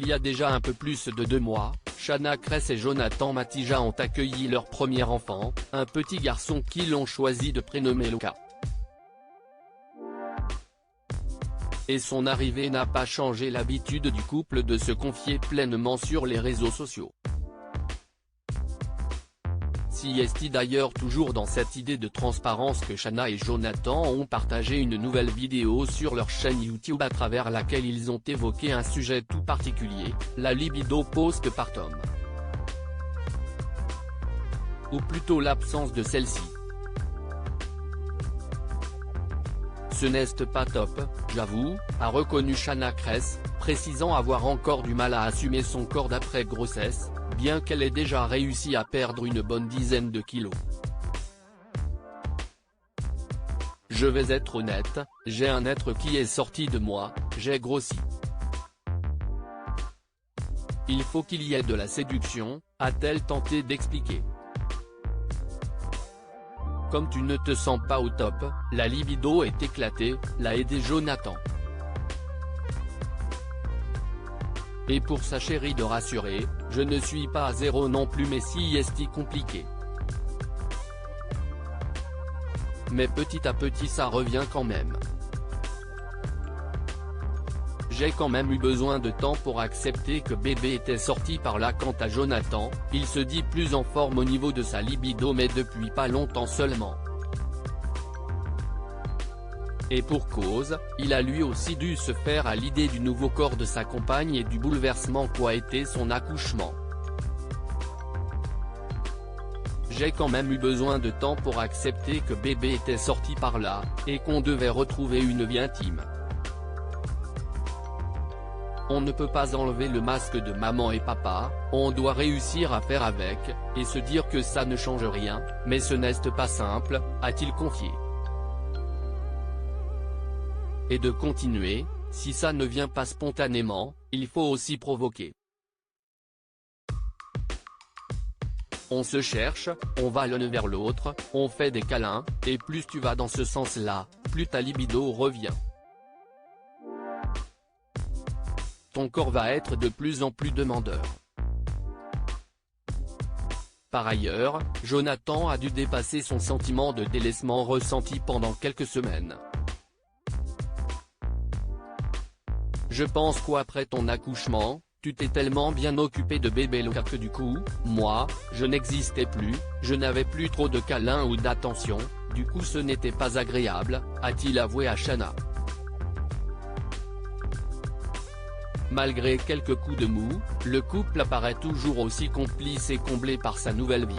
Il y a déjà un peu plus de 2 mois, Shanna Kress et Jonathan Matija ont accueilli leur premier enfant, un petit garçon qu'ils ont choisi de prénommer Luca. Et son arrivée n'a pas changé l'habitude du couple de se confier pleinement sur les réseaux sociaux. Si est d'ailleurs toujours dans cette idée de transparence que Shanna et Jonathan ont partagé une nouvelle vidéo sur leur chaîne YouTube à travers laquelle ils ont évoqué un sujet tout particulier, la libido post-partum. Ou plutôt l'absence de celle-ci. Ce n'est pas top, j'avoue, a reconnu Shanna Kress, précisant avoir encore du mal à assumer son corps d'après grossesse, bien qu'elle ait déjà réussi à perdre une bonne dizaine de kilos. Je vais être honnête, j'ai un être qui est sorti de moi, j'ai grossi. Il faut qu'il y ait de la séduction, a-t-elle tenté d'expliquer. Comme tu ne te sens pas au top, la libido est éclatée, l'a aidé Jonathan. Et pour sa chérie de rassurer, je ne suis pas à zéro non plus mais si est compliqué. Mais petit à petit ça revient quand même. J'ai quand même eu besoin de temps pour accepter que bébé était sorti par là. Quant à Jonathan, il se dit plus en forme au niveau de sa libido mais depuis pas longtemps seulement. Et pour cause, il a lui aussi dû se faire à l'idée du nouveau corps de sa compagne et du bouleversement qu'a été son accouchement. J'ai quand même eu besoin de temps pour accepter que bébé était sorti par là, et qu'on devait retrouver une vie intime. On ne peut pas enlever le masque de maman et papa, on doit réussir à faire avec, et se dire que ça ne change rien, mais ce n'est pas simple, a-t-il confié. Et de continuer, si ça ne vient pas spontanément, il faut aussi provoquer. On se cherche, on va l'un vers l'autre, on fait des câlins, et plus tu vas dans ce sens-là, plus ta libido revient. Ton corps va être de plus en plus demandeur. Par ailleurs, Jonathan a dû dépasser son sentiment de délaissement ressenti pendant quelques semaines. Je pense qu'après ton accouchement, tu t'es tellement bien occupé de bébé Luca que du coup, moi, je n'existais plus, je n'avais plus trop de câlins ou d'attention, du coup ce n'était pas agréable, a-t-il avoué à Shanna. Malgré quelques coups de mou, le couple apparaît toujours aussi complice et comblé par sa nouvelle vie.